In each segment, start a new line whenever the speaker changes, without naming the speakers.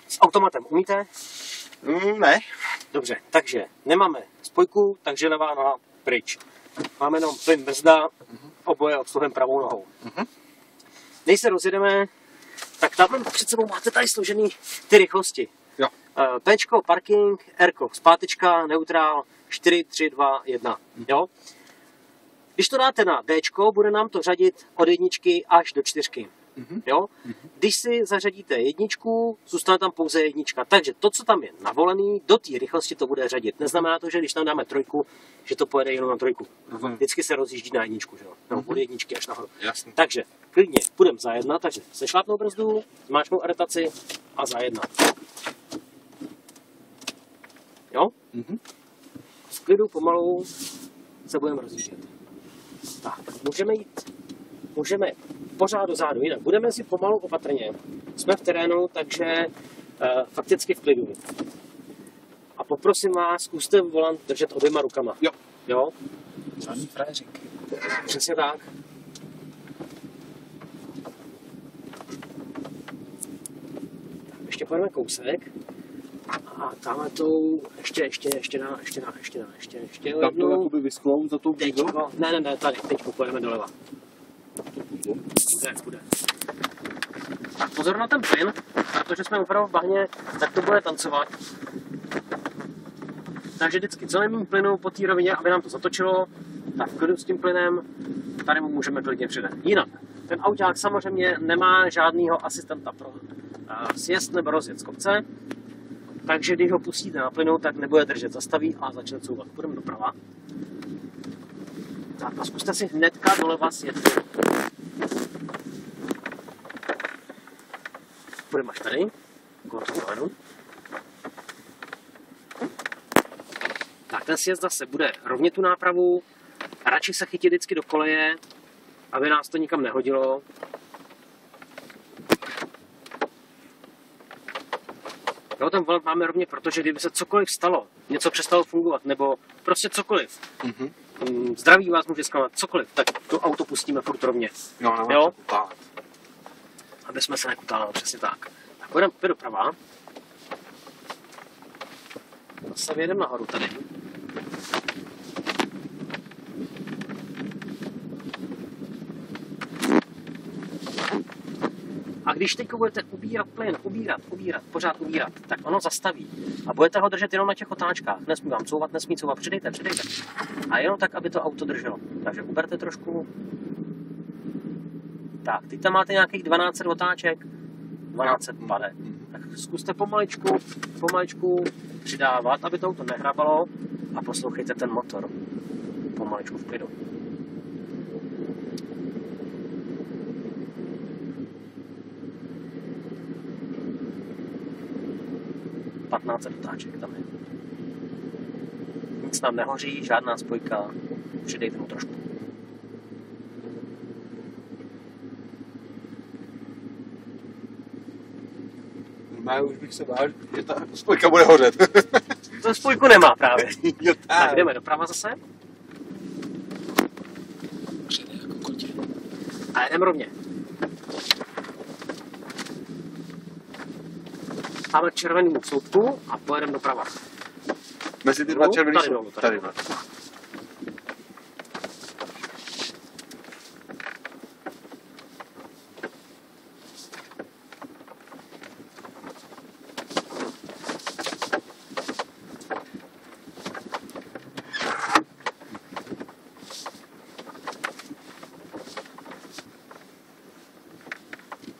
S automatem umíte?
Ne.
Dobře, takže nemáme spojku, takže levá noha pryč. Máme jenom plyn brzda, oboje obsluhem pravou nohou. Než se rozjedeme, tak tam před sebou máte tady složený ty rychlosti.
Jo.
Pčko, parking, Rko, zpátečka, neutrál, 4, 3, 2, 1. Jo? Když to dáte na Dčko, bude nám to řadit od 1 až do 4. Jo? Když si zařadíte 1, zůstane tam pouze 1. Takže to, co tam je navolený, do té rychlosti to bude řadit. Neznamená to, že když tam dáme 3, že to pojede jenom na 3. Vždycky se rozjíždí na 1, že jo? No, od 1 až nahoru.
Jasně.
Takže klidně půjdeme za 1, takže sešlápnou brzdu, zmáčknou aretaci a za 1. Jo? V klidu pomalu se budeme rozjíždět. Tak, můžeme pořád dozadu, jinak budeme si pomalu opatrně. Jsme v terénu, takže fakticky v klidu. A poprosím vás, zkuste volant držet oběma rukama.
Jo.
Jo?
Žádný frajeřík.
Přesně tak. Ještě pojedeme kousek. A tamhle tou, ještě
Tam to jakoby vysklou za tou bídou?
Ne, tady, teďko pojedeme doleva. Půjde. Tak pozor na ten plyn, protože jsme opravdu v bahně, tak to bude tancovat. Takže vždycky co nejméně plynu po té rovině, aby nám to zatočilo, tak v klidu s tím plynem, tady mu můžeme klidně přidat. Jinak, ten auták samozřejmě nemá žádného asistenta pro sjezd nebo rozjet z kopce, takže když ho pustíte na plynu, tak nebude držet, zastaví a začne couvat. Půjdeme doprava. Tak a zkuste si hnedka doleva sjet. Půjdeme až tady. Tak ten sjezd zase bude rovně tu nápravu. Radši se chytit vždycky do koleje, aby nás to nikam nehodilo. Jo, ten volant máme rovně, protože kdyby se cokoliv stalo, něco přestalo fungovat, nebo prostě cokoliv, zdraví vás může zklamat, cokoliv, tak to auto pustíme furt rovně. Jo? Aby jsme se nekutálali, přesně tak. Tak půjdeme doprava. Zase vyjedeme nahoru tady. A když teď budete ubírat plyn, pořád ubírat, tak ono zastaví. A budete ho držet jenom na těch otáčkách. Nesmí vám couvat, přidejte. A jenom tak, aby to auto drželo. Takže uberte trošku. Tak, teď tam máte nějakých 12 otáček, 12 pade. Tak zkuste pomaličku přidávat, aby to auto nehrabalo a poslouchejte ten motor. Pomaličku v klidu. 15 otáček tam je. Nic nám nehoří, žádná spojka, přidejte mu trošku.
Normálně už bych se bál, že ta spojka bude hořet.
To spojku nemá právě.
Jo,
tak jdeme doprava zase. A jdeme rovně. Máme červenou sloupku a pojedeme doprava.
Mezi ty dva červený jsou tady.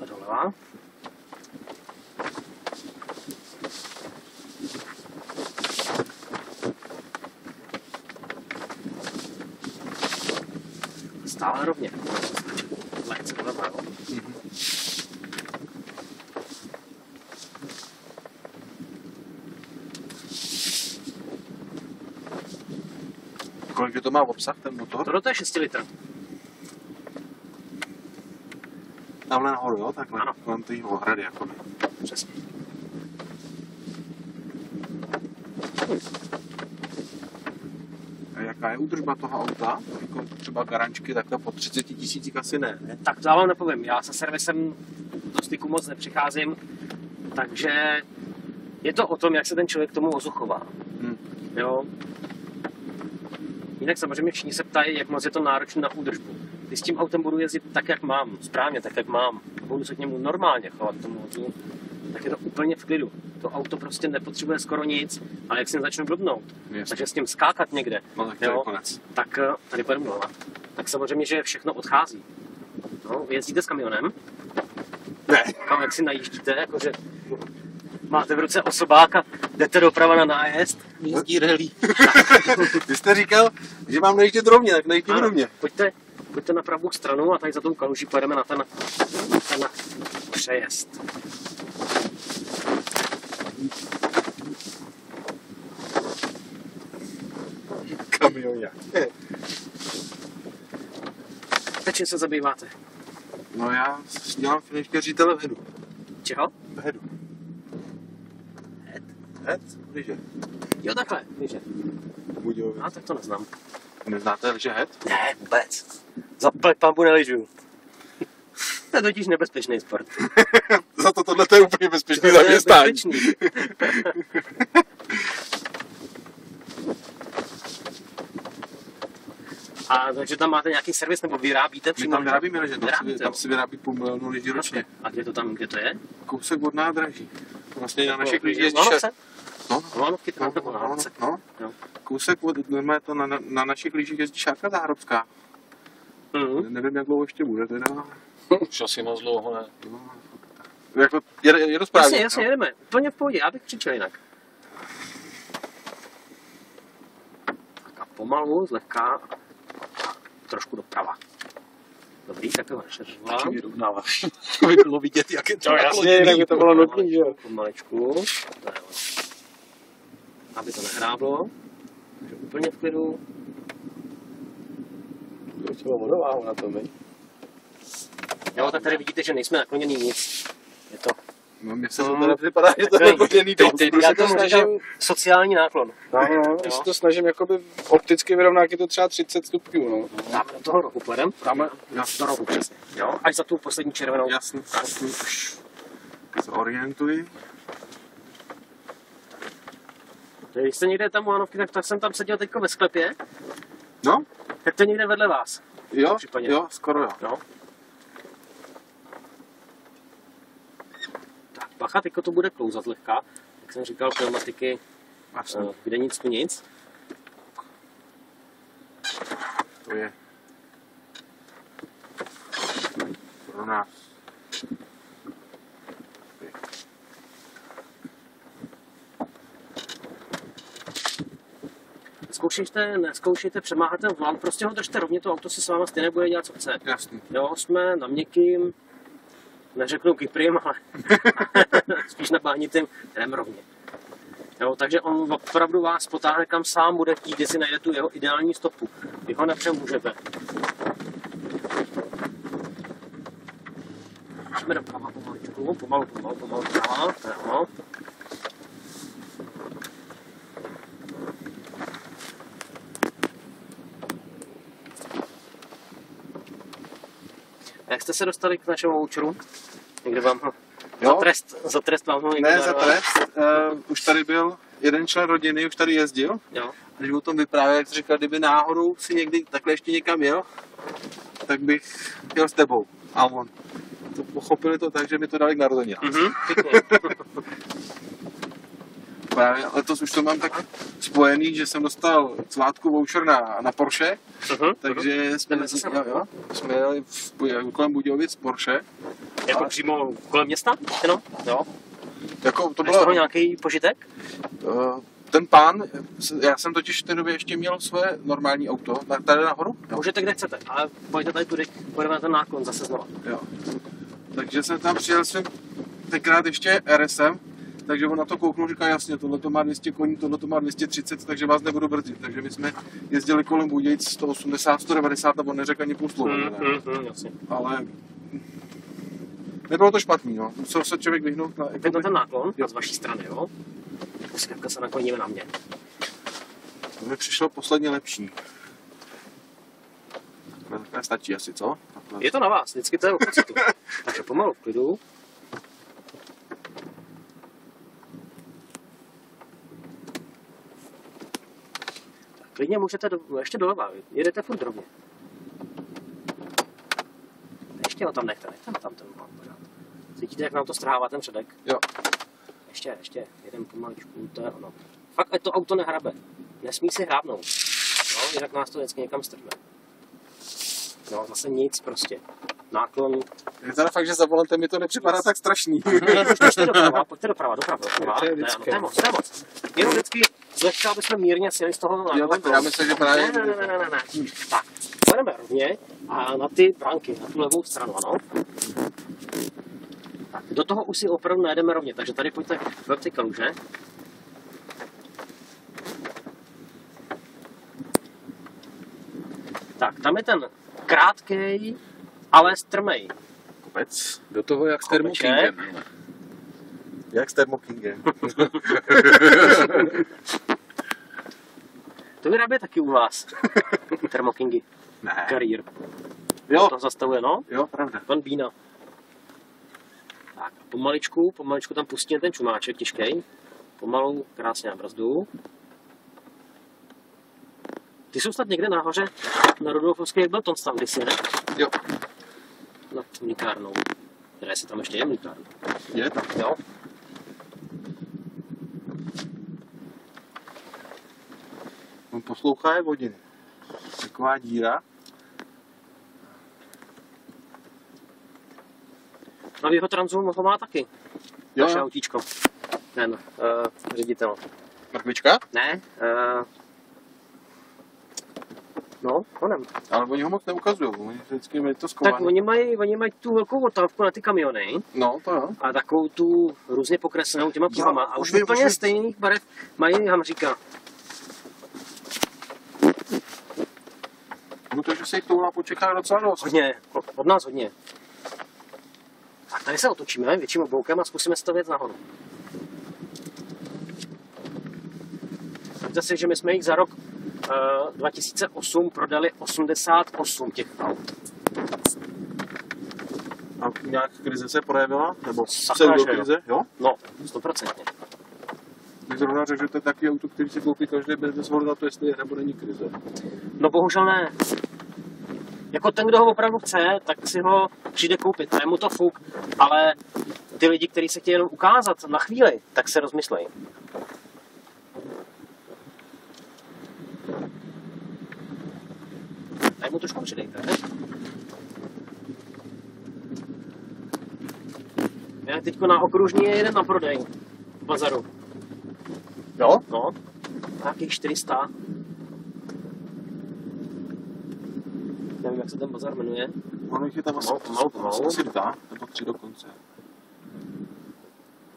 A doleva. Stále rovně. Lehce doleva.
Kolik to má obsah ten motor?
To je 6 litrů.
Tamhle nahoru, jo? Takhle.
Ano.
Kolem té ohrady, jakoby.
Přesně.
A jaká je údržba toho auta? Jako třeba garančky takhle po 30 000 asi ne?
Tak to já vám nepovím. Já se servisem do styku moc nepřicházím, takže je to o tom, jak se ten člověk k tomu vozu chová. Jo. Jinak samozřejmě všichni se ptají, jak moc je to náročné na údržbu. Když s tím autem budu jezdit tak, jak mám, správně tak, jak mám, budu se k němu normálně chovat k tomu vozu, tak je to úplně v klidu. To auto prostě nepotřebuje skoro nic, ale jak si začnu blbnout, takže s tím skákat někde,
No tak to je konec.
tak tady pojedu dole. Tak samozřejmě, že všechno odchází. No, jezdíte s kamionem?
Ne.
Kam, jak si najíždíte, jakože máte v ruce osobák a jdete doprava na nájezd?
Jízdí rally. Ty jste říkal, že mám najíždět rovně, tak najíždím rovně.
Pojďte na pravou stranu a tady za tou kaluží pojedeme na ten přejezd.
Kamioně.
Teď čím se zabýváte?
No já dělám finančního ředitele v Hedu.
Čeho?
V Hedu. Hed? Liže.
Jo, takhle, víže.
Budějovic.
A tak to neznám.
Neznáte liže Hed?
Ne, vůbec. Zaplať pambu neližu. To je totiž nebezpečný sport.
Za to tohle je úplně bezpečný zaměstnání.
A takže tam máte nějaký servis nebo vyrábíte
My
přímo?
tam vyrábíme liže,
Vyrábíte,
tam si vyrábí 500 000 lidí ročně.
A kde to je?
Kousek od nádraží. Vlastně na našich lidí
Je
jezdíš.
Vánoce?
No,
Vánoce nebo na Vánoce?
no.
Jo.
Kousek od, to na našich lyžích jezdí Šárka Záhrobská. Nevím, jak dlouho ještě bude teda.
Už asi moc dlouho ne.
No, jako, je to správně.
Jasně, jedeme. Úplně v pohodě, já bych křičel jinak. Tak a pomalu, zlehka, trošku doprava. Dobrý, tak to našeřovala.
Taky vyrovnáváš. To by bylo vidět, jak je to
jinak by to bylo nutný, že jo.
Pomalečku. Aby to nehráblo. Takže úplně v klidu.
To je třeba vodováhu na tom, viď?
Jo, tak tady vidíte, že nejsme nakloněný nic. Je to...
No, mně se to teda připadá, že to je nakloněný dost.
Já to snažím sociální náklon.
No, já se to snažím jakoby opticky vyrovnat, jak je to třeba 30 stupňů, no.
Dáme do toho rohu pojedem.
Dáme,
Do rohu přesně. Jo, až za tu poslední červenou.
jasný, už se orientuji.
Když jste někde tam u Hanovky, tak jsem tam seděl teďko ve sklepě.
No,
Tak to je někde vedle vás.
jo,
Případně.
jo, skoro jo.
No. Tak bacha, teďko to bude klouzat lehka. Jak jsem říkal, pneumatiky,
Jasný,
kde nic tu nic.
to je pro nás.
Neskoušejte přemáhat ten volant, prostě ho držte rovně, to auto si s váma stejně bude dělat, co chce.
Jasný.
Jo, jsme na měkkým, neřeknu kyprým, ale spíš na bánitým, jdem rovně. Jo, takže on opravdu vás potáhne kam sám bude chtít, když si najde tu jeho ideální stopu. Vy ho nepřemůžete. Jsme doprava pomaličku, pomalu doprava, to je ono. Jak jste se dostali k našemu voucheru? Někde vám ho...
Jo?
Za trest vám ho někdo
Ne, za
daroval?
trest. Už tady byl jeden člen rodiny, už tady jezdil.
Jo.
A když o tom vyprávěl, jak jsi říkal, kdyby náhodou si někdy takhle ještě někam jel, tak bych jel s tebou. A on. To pochopili to tak, že mi to dali k narozeninám.
Pěkně.
Právě letos už to mám tak spojený, že jsem dostal svátku voucher na Porsche, takže jsme,
Jdeme zase.
jsme jeli kolem Budějovic Porsche.
Jako přímo kolem města? Jenom? Jo.
Jako to
A z toho
bylo,
nějaký požitek?
ten pán, já jsem totiž v té době ještě měl své normální auto, tady nahoru. Jo.
Můžete kde chcete, ale pojďte tady tudy, pojďme na ten náklon zase znova.
Jo. Takže jsem tam přijel svým tenkrát ještě RSem, takže on na to kouknul, říká jasně, tohle to má 200 koní, tohle to má 230, takže vás nebudu brzdit. Takže my jsme jezdili kolem Budějic 180, 190, nebo neřekl ani půl slova.
Jasně.
Ale nebylo to špatný, no. Musel se člověk vyhnout na...
Teď na ten náklon, a z vaší strany, jo? Skvělka se nakloníme na mě.
To mi přišlo posledně lepší. Takhle stačí asi, co? Takhle.
Je to na vás, vždycky to je o pocitu. Takže pomalu v klidu. Klidně můžete ještě doleva, jedete furt drobně. Ještě ho tam nechte tam ten mám pořád. Cítíte, jak nám to strhává ten předek?
Jo.
Ještě, jeden pomaličku, to je ono. Fakt, ať to auto nehrabe. Nesmí si hrábnout. No, jinak nás to vždycky někam strhne. No, zase nic prostě. Náklon.
Je teda fakt, že za volantem mi to nepřipadá tak strašný.
Pojďte doprava. To je moc. Jenom vždycky zlehčá, aby jsme mírně sjeli z toho náklonu.
Jo, tak já myslím, že právě...
Ne. Tak, pojďme rovně a na ty bránky, na tu levou stranu, ano. Tak, do toho už si opravdu najedeme rovně, takže tady pojďte vertikalu, že? Tak, tam je ten krátkej, ale strmej kopec.
Do toho jak s termokingem.
Jak s termokingem.
To vyrábě taky u vás. Termokingy.
Ne.
Career.
Jo.
To zastavuje, no?
Jo, pravda.
Pan Bína. Tak, pomaličku tam pustíme ten čumáček těžkej. Pomalu, krásně na brzdu. Ty jsou snad někde nahoře na Rudolfovské, jak byl tom stav kdysi, ne?
Jo.
Nad mlíkárnou. Teda jestli tam ještě je mlíkárna.
Je tam.
Jo.
On poslouchá je hodiny. Taková díra.
Na jeho transu ho má taky.
Jo.
Naše autíčko. Ten ředitel.
Mrkvička?
Ne? No, honem.
Ale oni ho moc neukazují. Oni vždycky mají to
Tak
skované.
oni mají tu velkou otávku na ty kamiony.
No, to jo.
A takovou tu různě pokreslenou těma pruhama. A už úplně stejných barev mají hamříka.
No takže se jich touhá počeká docela dost.
Hodně, od nás hodně. Tak tady se otočíme větším obloukem a zkusíme stavět nahoru. Víte si, že my jsme jich za rok 2008 prodali 88 těch aut.
A nějak krize se projevila? Nebo
Sakra, že
krize? Jo?
No, 100%.
Bych zrovna řekl, že to je takový auto, který si koupí každý bez ohledu na to, jestli je nebo není krize.
No bohužel ne. Jako ten, kdo ho opravdu chce, tak si ho přijde koupit. Je mu to fuk, ale ty lidi, kteří se chtějí jenom ukázat na chvíli, tak se rozmyslejí. Daj mu trošku přidejte. Já teďko na okružní je jeden na prodej v bazaru.
Jo?
No, nějakých 400. Nevím, jak se ten bazar jmenuje.
Ono jich je tam asi 2, nebo 3 dokonce.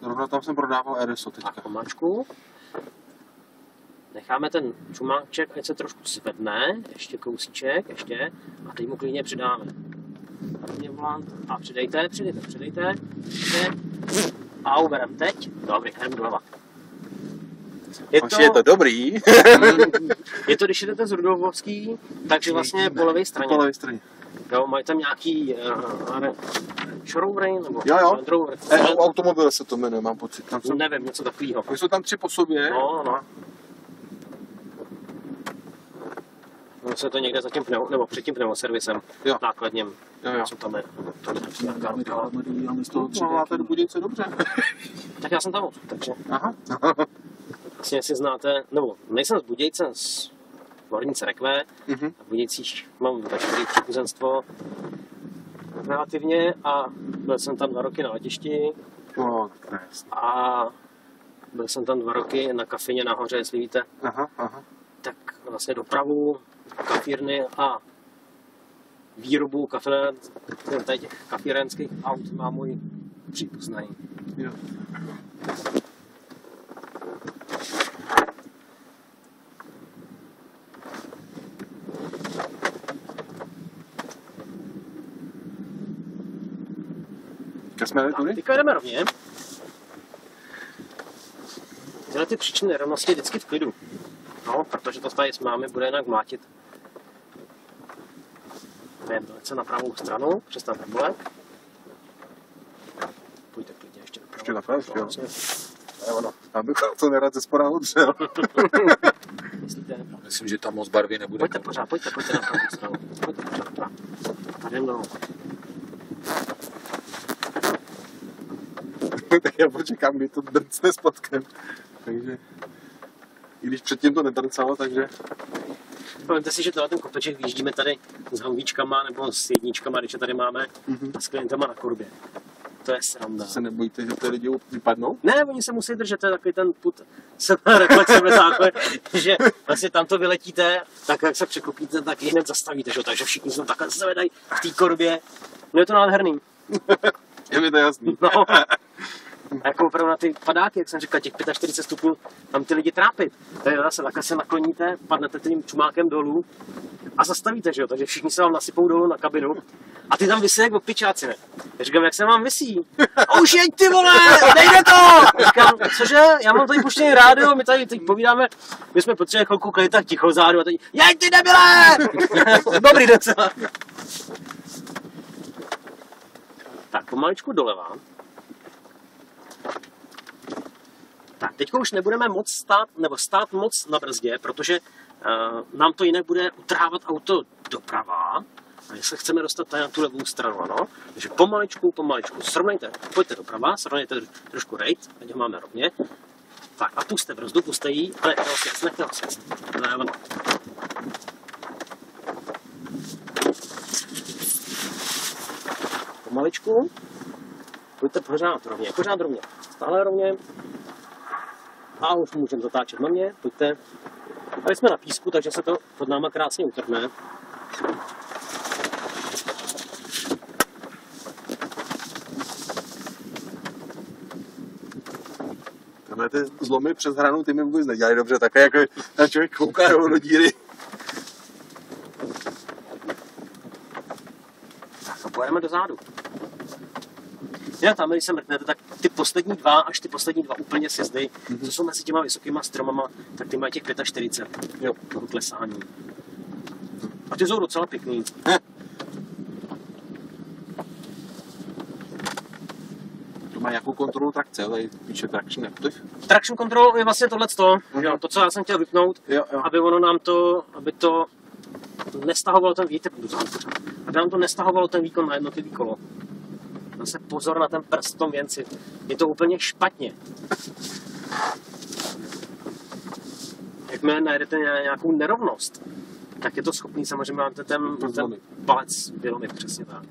Zrovna tam jsem prodával RSO teďka.
Tak pomáčku. Necháme ten čumáček, ať se trošku zvedne, ještě kousíček, ještě, a teď mu klidně přidáme. A přidejte. A uberem teď. Dobrý, jdeme doleva.
Je to dobrý.
Je to, když jdete z Rudolfovský, takže vlastně po levé straně.
Po levé straně.
Jo, mají tam nějaký Showroom nebo
Jo.
Land Rover.
Automobil se to jmenuje, mám pocit. Tam jsou,
Nevím, něco takového.
jsou tam 3 po sobě.
No. No se to někde za tím nebo před tím pneumoservisem nákladním.
Jo.
Co tam je?
Máme z toho 3 máte do Budějce dobře.
Tak já jsem tam odsud, takže
Aha.
vlastně si znáte, nebo nejsem z Budějce, z Hornice Rekve. V Budějcích mám veškeré příbuzenstvo relativně a byl jsem tam 2 roky na letišti. A byl jsem tam 2 roky na kafině nahoře, jestli víte.
Aha.
Tak vlastně dopravu, kafírny a výrobu těch kafírenských aut má můj příbuzný.
Jo.
Teďka jdeme rovně. Tyhle ty příčiny nerovnosti vždycky v klidu. No, protože to tady s námi bude jinak mlátit. Jdeme velice na pravou stranu, přestaňte bolet. Pojďte klidně ještě dopravo.
Ještě napravo, jo.
To je ono.
Abych to nerad ze spora odřel.
Myslíte pojďte.
Myslím, že tam moc barvy nebude.
Pojďte pořád, pojďte na pravou stranu. Pojďte pořád. Tady mnou.
Tak já počekám, kdy to drcne spodkem. Takže, i když předtím to nedrcalo, takže...
Památujte si, že ten kopeček vyjíždíme tady s hamvíčkama nebo s jedničkama, když je tady máme, a s klientama na korbě. To je sranda.
Se nebojíte, že ty lidi vypadnou?
Ne, oni se musí držet, to je takový ten put reflexe takhle, že vlastně tam to vyletíte, tak jak se překopíte, tak ji hned zastavíte, že? Takže všichni se takhle zvedají v té korbě. No je to nádherný.
Je mi to jasný.
No. A jako opravdu na ty padáky, jak jsem říkal, těch 45 stupňů, tam ty lidi trápit. Takže zase takhle se nakloníte, padnete tím čumákem dolů a zastavíte, že jo? Takže všichni se vám nasypou dolů na kabinu a ty tam visí jak opičáci, ne? Já říkám, jak se vám visí? A už jeď ty vole, nejde to! Říkám, cože, já mám tady puštěný rádio, my tady teď povídáme, my jsme potřebovali chvilku klid tak ticho zádu a teď, jeď ty debile! Dobrý docela. Tak, pomaličku doleva. Tak, teď už nebudeme moc stát moc na brzdě, protože nám to jinak bude utrhávat auto doprava. A jestli chceme dostat tady na tu levou stranu, ano. Takže pomaličku, srovnejte, pojďte doprava, srovnejte trošku rejt, teď ho máme rovně. Tak a puste brzdu, puste jí, ale nechte ho sjest. To je ono. Pomaličku, pojďte pořád rovně, stále rovně. A už můžeme zatáčet na mě, pojďte. Tady jsme na písku, takže se to pod náma krásně utrhne.
Tyhle ty zlomy přes hranu, ty mi vůbec nedělají dobře, také jako ten člověk kouká do díry.
Tak a pojedeme do zádu. Jinak tam, když se mrknete, tak ty poslední dva úplně sjezdy, co jsou mezi těma vysokýma stromama, tak ty mají těch 45, jo, toho klesání. A ty jsou docela pěkný.
To má jakou kontrolu trakce, ale píše traction active.
Traction control je vlastně tohleto, to, co já jsem chtěl vypnout, aby ono nám to, aby to nestahovalo ten aby nám to nestahovalo ten výkon na jednotlivý kolo. Zase pozor na ten prst v tom věnci. Je to úplně špatně. Jakmile najedete nějakou nerovnost, tak je to schopný samozřejmě vám ten palec vylomit, přesně tak.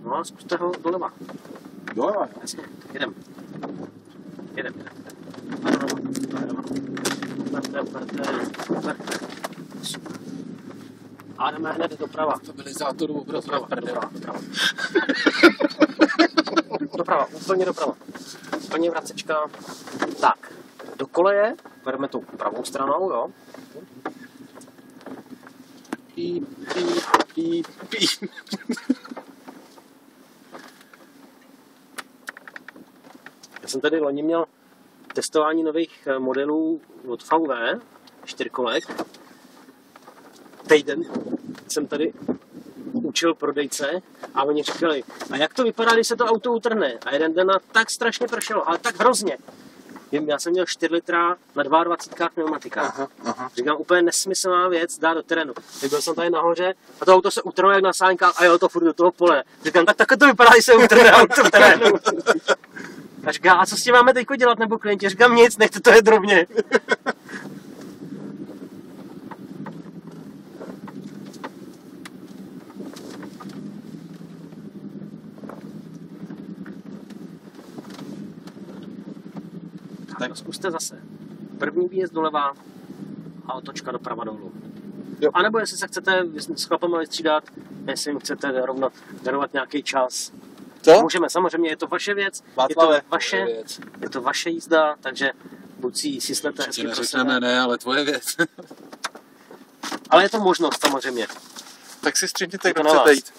No a zkuste ho doleva.
Doleva, jo?
Jasně, jedem. Uperte. A jdeme hned doprava.
Stabilizátor obrazová prdela.
Doprava, úplně doprava. Úplně vracečka. Tak, do koleje, bereme tou pravou stranou, jo.
Píp.
Já jsem tady loni měl testování nových modelů od VW, 4kolek. Týden jsem tady učil prodejce a oni říkali, a jak to vypadá, když se to auto utrhne? A jeden den tak strašně pršelo, ale tak hrozně. Já jsem měl 4 litra na 22 pneumatikách. Aha. Říkám, úplně nesmyslná věc, dá do terénu. Byl jsem tady nahoře a to auto se utrhlo jak na sáňkách a jelo to furt do toho pole. Říkám, tak to vypadá, když se utrhne auto v terénu. A říká, a co s tím máme teďko dělat, nebo klienti? Říkám, nic, nechte to je drobně. Tak zkuste zase. První výjezd doleva a otočka doprava dolů. Jo. A nebo jestli se chcete s chlapama vystřídat, jestli jim chcete darovat nějaký čas.
Co?
Můžeme, samozřejmě, je to vaše věc, je to vaše jízda, takže buď si syslete hezky pro sebe.
Ne, ale tvoje věc.
Ale je to možnost, samozřejmě.
Tak si střihněte, kdo chcete jít.